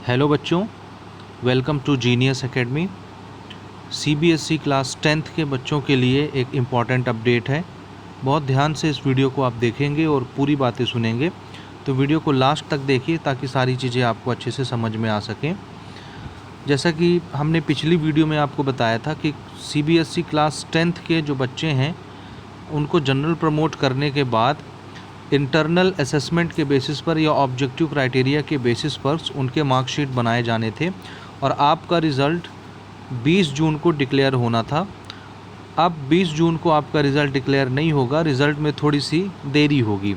Hello बच्चों, welcome to genius academy. CBSE class 10th के बच्चों के लिए एक इम्पॉर्टेंट अपडेट है। बहुत ध्यान से इस वीडियो को आप देखेंगे और पूरी बातें सुनेंगे, तो वीडियो को लास्ट तक देखिए ताकि सारी चीज़ें आपको अच्छे से समझ में आ सकें। जैसा कि हमने पिछली वीडियो में आपको बताया था कि सीबीएसई क्लास 10th के जो बच्चे हैं उनको जनरल प्रमोट करने के बाद इंटरनल असेसमेंट के बेसिस पर या ऑब्जेक्टिव क्राइटेरिया के बेसिस पर उनके मार्कशीट बनाए जाने थे और आपका रिज़ल्ट 20 जून को डिक्लेयर होना था। अब 20 जून को आपका रिज़ल्ट डिक्लेयर नहीं होगा, रिज़ल्ट में थोड़ी सी देरी होगी।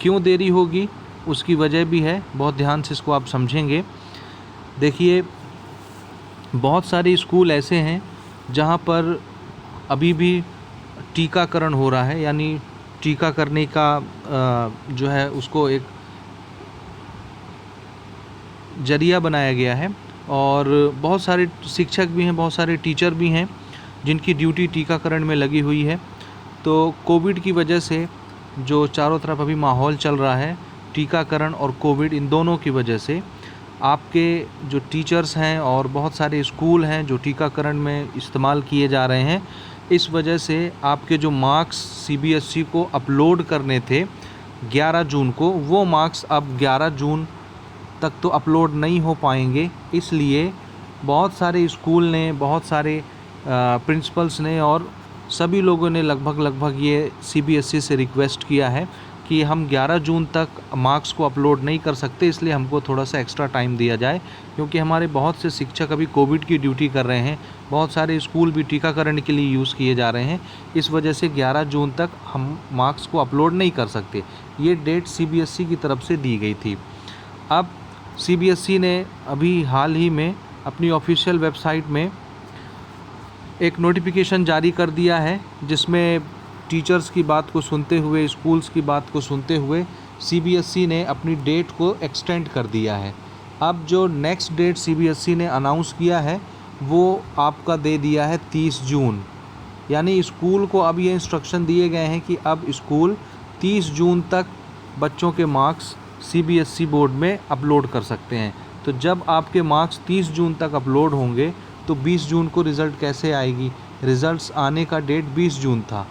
क्यों देरी होगी उसकी वजह भी है, बहुत ध्यान से इसको आप समझेंगे। देखिए, बहुत सारे स्कूल ऐसे हैं जहाँ पर अभी भी टीकाकरण हो रहा है, यानी टीका करने का जो है उसको एक जरिया बनाया गया है और बहुत सारे शिक्षक भी हैं, बहुत सारे टीचर भी हैं जिनकी ड्यूटी टीकाकरण में लगी हुई है। तो कोविड की वजह से जो चारों तरफ अभी माहौल चल रहा है, टीकाकरण और कोविड, इन दोनों की वजह से आपके जो टीचर्स हैं और बहुत सारे स्कूल हैं जो टीकाकरण में इस्तेमाल किए जा रहे हैं, इस वजह से आपके जो मार्क्स सीबीएसई को अपलोड करने थे 11 जून को, वो मार्क्स अब 11 जून तक तो अपलोड नहीं हो पाएंगे। इसलिए बहुत सारे स्कूल ने, बहुत सारे प्रिंसिपल्स ने और सभी लोगों ने लगभग ये सीबीएसई से रिक्वेस्ट किया है कि हम 11 जून तक मार्क्स को अपलोड नहीं कर सकते, इसलिए हमको थोड़ा सा एक्स्ट्रा टाइम दिया जाए, क्योंकि हमारे बहुत से शिक्षक अभी कोविड की ड्यूटी कर रहे हैं, बहुत सारे स्कूल भी टीकाकरण के लिए यूज़ किए जा रहे हैं। इस वजह से 11 जून तक हम मार्क्स को अपलोड नहीं कर सकते। ये डेट सीबीएसई की तरफ से दी गई थी। अब सीबीएसई ने अभी हाल ही में अपनी ऑफिशियल वेबसाइट में एक नोटिफिकेशन जारी कर दिया है, जिसमें टीचर्स की बात को सुनते हुए, स्कूल्स की बात को सुनते हुए सीबीएसई ने अपनी डेट को एक्सटेंड कर दिया है। अब जो नेक्स्ट डेट सीबीएसई ने अनाउंस किया है वो आपका दे दिया है 30 जून। यानी स्कूल को अब ये इंस्ट्रक्शन दिए गए हैं कि अब स्कूल 30 जून तक बच्चों के मार्क्स सीबीएसई बोर्ड में अपलोड कर सकते हैं। तो जब आपके मार्क्स 30 जून तक अपलोड होंगे तो 20 जून को रिज़ल्ट कैसे आएगी? रिज़ल्ट्स आने का डेट 20 जून था,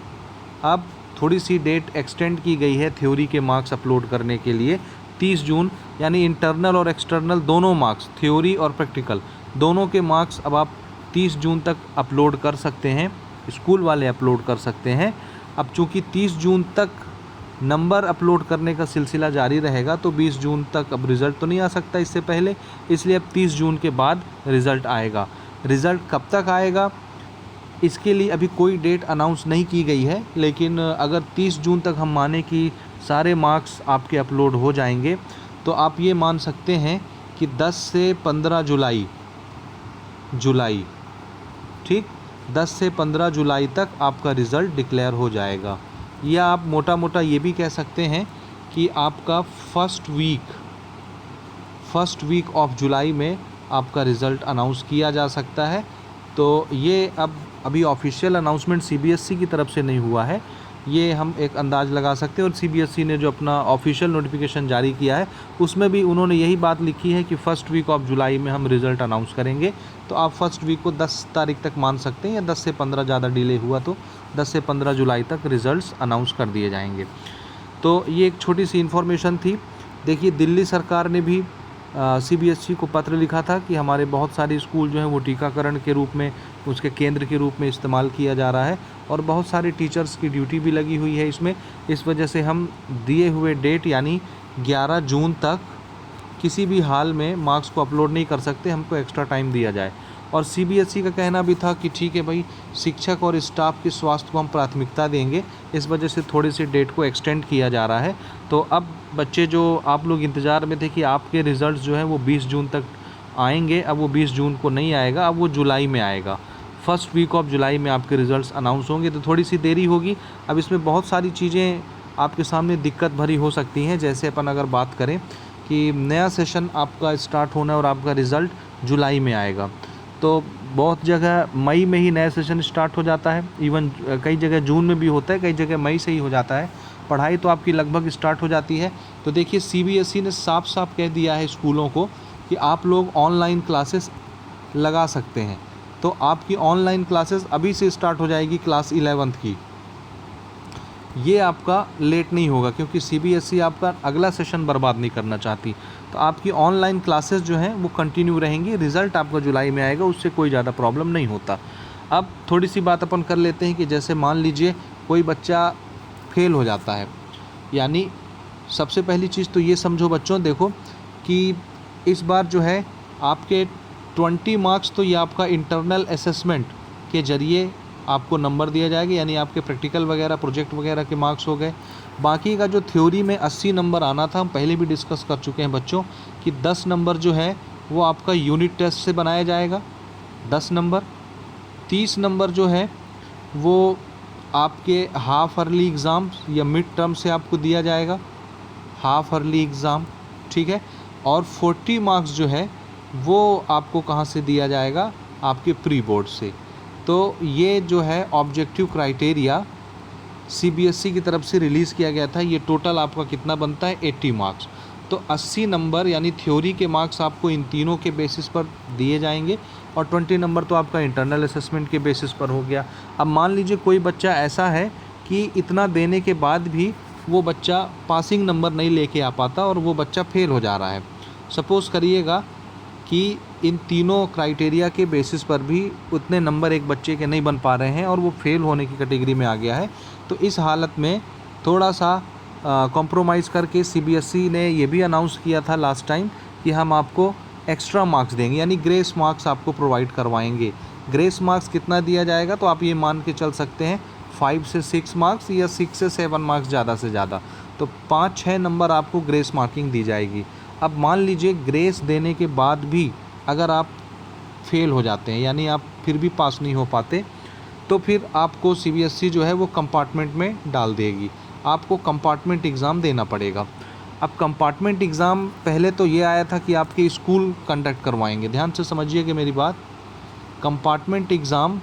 अब थोड़ी सी डेट एक्सटेंड की गई है थ्योरी के मार्क्स अपलोड करने के लिए 30 जून। यानी इंटरनल और एक्सटर्नल दोनों मार्क्स, थ्योरी और प्रैक्टिकल दोनों के मार्क्स अब आप 30 जून तक अपलोड कर सकते हैं, स्कूल वाले अपलोड कर सकते हैं। अब चूँकि 30 जून तक नंबर अपलोड करने का सिलसिला जारी रहेगा तो 20 जून तक अब रिज़ल्ट तो नहीं आ सकता इससे पहले, इसलिए अब 30 जून के बाद रिज़ल्ट आएगा। रिज़ल्ट कब तक आएगा इसके लिए अभी कोई डेट अनाउंस नहीं की गई है, लेकिन अगर 30 जून तक हम माने कि सारे मार्क्स आपके अपलोड हो जाएंगे तो आप ये मान सकते हैं कि 10 से 15 जुलाई, ठीक, 10 से 15 जुलाई तक आपका रिज़ल्ट डिक्लेयर हो जाएगा। या आप मोटा मोटा ये भी कह सकते हैं कि आपका फर्स्ट वीक ऑफ जुलाई में आपका रिज़ल्ट अनाउंस किया जा सकता है। तो ये अब अभी ऑफिशियल अनाउंसमेंट सीबीएसई की तरफ से नहीं हुआ है, ये हम एक अंदाज़ लगा सकते हैं। और सीबीएसई ने जो अपना ऑफिशियल नोटिफिकेशन जारी किया है उसमें भी उन्होंने यही बात लिखी है कि फर्स्ट वीक ऑफ जुलाई में हम रिज़ल्ट अनाउंस करेंगे। तो आप फर्स्ट वीक को 10 तारीख तक मान सकते हैं, या 10 से 15, ज़्यादा डिले हुआ तो 10 से 15 जुलाई तक रिज़ल्ट्स अनाउंस कर दिए जाएंगे। तो ये एक छोटी सी इन्फॉर्मेशन थी। देखिए, दिल्ली सरकार ने भी सीबीएसई को पत्र लिखा था कि हमारे बहुत सारे स्कूल जो हैं वो टीकाकरण के रूप में, उसके केंद्र के रूप में इस्तेमाल किया जा रहा है और बहुत सारे टीचर्स की ड्यूटी भी लगी हुई है इसमें। इस वजह से हम दिए हुए डेट यानी 11 जून तक किसी भी हाल में मार्क्स को अपलोड नहीं कर सकते, हमको एक्स्ट्रा टाइम दिया जाए। और सीबीएसई का कहना भी था कि ठीक है भाई, शिक्षक और स्टाफ के स्वास्थ्य को हम प्राथमिकता देंगे, इस वजह से थोड़ी सी डेट को एक्सटेंड किया जा रहा है। तो अब बच्चे जो आप लोग इंतज़ार में थे कि आपके रिज़ल्ट जो है वो 20 जून तक आएंगे, अब वो 20 जून को नहीं आएगा, अब वो जुलाई में आएगा। फर्स्ट वीक ऑफ जुलाई में आपके रिज़ल्ट्स अनाउंस होंगे, तो थोड़ी सी देरी होगी। अब इसमें बहुत सारी चीज़ें आपके सामने दिक्कत भरी हो सकती हैं। जैसे अपन अगर बात करें कि नया सेशन आपका स्टार्ट होना है और आपका रिज़ल्ट जुलाई में आएगा, तो बहुत जगह मई में ही नया सेशन स्टार्ट हो जाता है, इवन कई जगह जून में भी होता है, कई जगह मई से ही हो जाता है। पढ़ाई तो आपकी लगभग स्टार्ट हो जाती है। तो देखिए, सीबीएसई ने साफ साफ कह दिया है स्कूलों को कि आप लोग ऑनलाइन क्लासेस लगा सकते हैं। तो आपकी ऑनलाइन क्लासेस अभी से स्टार्ट हो जाएगी क्लास 11th की। ये आपका लेट नहीं होगा क्योंकि CBSE आपका अगला सेशन बर्बाद नहीं करना चाहती। तो आपकी ऑनलाइन क्लासेस जो हैं वो कंटिन्यू रहेंगी। रिज़ल्ट आपका जुलाई में आएगा, उससे कोई ज़्यादा प्रॉब्लम नहीं होता। अब थोड़ी सी बात अपन कर लेते हैं कि जैसे मान लीजिए कोई बच्चा फेल हो जाता है, यानी सबसे पहली चीज़ तो ये समझो बच्चों, देखो कि इस बार जो है आपके 20 मार्क्स तो ये आपका इंटरनल असेसमेंट के ज़रिए आपको नंबर दिया जाएगा, यानी आपके प्रैक्टिकल वगैरह प्रोजेक्ट वगैरह के मार्क्स हो गए। बाकी का जो थ्योरी में 80 नंबर आना था, हम पहले भी डिस्कस कर चुके हैं बच्चों कि 10 नंबर जो है वो आपका यूनिट टेस्ट से बनाया जाएगा, 10 नंबर। 30 नंबर जो है वो आपके हाफ अर्ली एग्ज़ाम या मिड टर्म से आपको दिया जाएगा, हाफ अर्ली एग्ज़ाम, ठीक है। और 40 मार्क्स जो है वो आपको कहाँ से दिया जाएगा, आपके प्री बोर्ड से। तो ये जो है ऑब्जेक्टिव क्राइटेरिया CBSE की तरफ से रिलीज़ किया गया था। ये टोटल आपका कितना बनता है, 80 मार्क्स। तो 80 नंबर यानी थ्योरी के मार्क्स आपको इन तीनों के बेसिस पर दिए जाएंगे और 20 नंबर तो आपका इंटरनल असेसमेंट के बेसिस पर हो गया। अब मान लीजिए कोई बच्चा ऐसा है कि इतना देने के बाद भी वो बच्चा पासिंग नंबर नहीं लेके आ पाता और वो बच्चा फेल हो जा रहा है। सपोज़ करिएगा कि इन तीनों क्राइटेरिया के बेसिस पर भी उतने नंबर एक बच्चे के नहीं बन पा रहे हैं और वो फेल होने की कैटेगरी में आ गया है। तो इस हालत में थोड़ा सा कॉम्प्रोमाइज़ करके CBSE ने ये भी अनाउंस किया था लास्ट टाइम कि हम आपको एक्स्ट्रा मार्क्स देंगे, यानी ग्रेस मार्क्स आपको प्रोवाइड करवाएंगे। ग्रेस मार्क्स कितना दिया जाएगा, तो आप ये मान के चल सकते हैं 5 से 6 मार्क्स या 6 से 7 मार्क्स ज़्यादा से ज़्यादा। तो 5-6 नंबर आपको ग्रेस मार्किंग दी जाएगी। अब मान लीजिए ग्रेस देने के बाद भी अगर आप फेल हो जाते हैं, यानी आप फिर भी पास नहीं हो पाते, तो फिर आपको CBSE जो है वो कंपार्टमेंट में डाल देगी। आपको कंपार्टमेंट एग्ज़ाम देना पड़ेगा। अब कंपार्टमेंट एग्ज़ाम पहले तो ये आया था कि आपके स्कूल कंडक्ट करवाएंगे। ध्यान से समझिए कि मेरी बात, कंपार्टमेंट एग्ज़ाम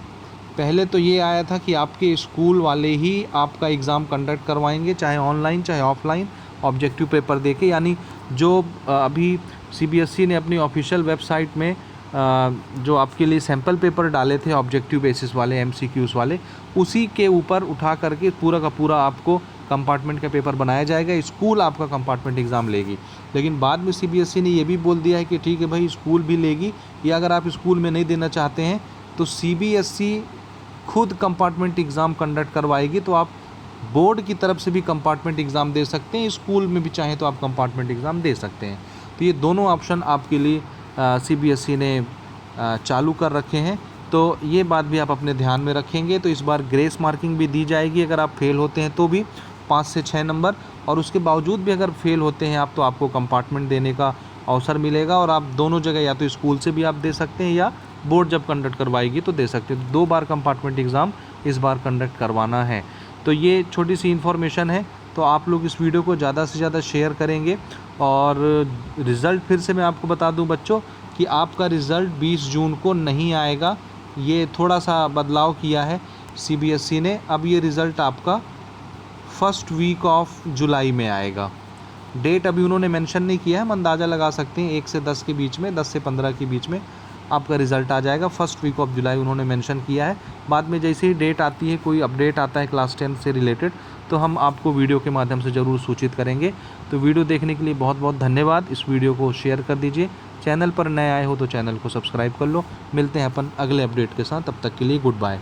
पहले तो ये आया था कि आपके स्कूल वाले ही आपका एग्ज़ाम कंडक्ट करवाएंगे, चाहे ऑनलाइन चाहे ऑफलाइन, ऑब्जेक्टिव पेपर देके। यानी जो अभी CBSE ने अपनी ऑफिशियल वेबसाइट में जो आपके लिए सैम्पल पेपर डाले थे ऑब्जेक्टिव बेसिस वाले, MCQs वाले, उसी के ऊपर उठा करके पूरा का पूरा आपको कंपार्टमेंट का पेपर बनाया जाएगा। स्कूल आपका कंपार्टमेंट एग्ज़ाम लेगी। लेकिन बाद में CBSE ने ये भी बोल दिया है कि ठीक है भाई, स्कूल भी लेगी, या अगर आप स्कूल में नहीं देना चाहते हैं तो CBSE खुद कंपार्टमेंट एग्ज़ाम कंडक्ट करवाएगी। तो आप बोर्ड की तरफ से भी कंपार्टमेंट एग्ज़ाम दे सकते हैं, स्कूल में भी चाहें तो आप कंपार्टमेंट एग्ज़ाम दे सकते हैं। तो ये दोनों ऑप्शन आपके लिए CBSE ने चालू कर रखे हैं। तो ये बात भी आप अपने ध्यान में रखेंगे। तो इस बार ग्रेस मार्किंग भी दी जाएगी, अगर आप फेल होते हैं तो भी 5 से 6 नंबर, और उसके बावजूद भी अगर फेल होते हैं आप तो आपको कंपार्टमेंट देने का अवसर मिलेगा। और आप दोनों जगह, या तो स्कूल से भी आप दे सकते हैं या बोर्ड जब कंडक्ट करवाएगी तो दे सकते हैं। 2 बार कंपार्टमेंट एग्ज़ाम इस बार कंडक्ट करवाना है। तो ये छोटी सी इन्फॉर्मेशन है। तो आप लोग इस वीडियो को ज़्यादा से ज़्यादा शेयर करेंगे। और रिज़ल्ट फिर से मैं आपको बता दूं बच्चों कि आपका रिज़ल्ट 20 जून को नहीं आएगा। ये थोड़ा सा बदलाव किया है CBSE ने। अब ये रिज़ल्ट आपका फर्स्ट वीक ऑफ जुलाई में आएगा। डेट अभी उन्होंने मेंशन नहीं किया है, हम अंदाज़ा लगा सकते हैं 1 से 10 के बीच में, 10 से 15 के बीच में आपका रिज़ल्ट आ जाएगा। फर्स्ट वीक ऑफ जुलाई उन्होंने मेंशन किया है। बाद में जैसे ही डेट आती है, कोई अपडेट आता है क्लास 10 से रिलेटेड, तो हम आपको वीडियो के माध्यम से ज़रूर सूचित करेंगे। तो वीडियो देखने के लिए बहुत बहुत धन्यवाद। इस वीडियो को शेयर कर दीजिए। चैनल पर नए आए हो तो चैनल को सब्सक्राइब कर लो। मिलते हैं अपन अगले अपडेट के साथ, तब तक के लिए गुड बाय।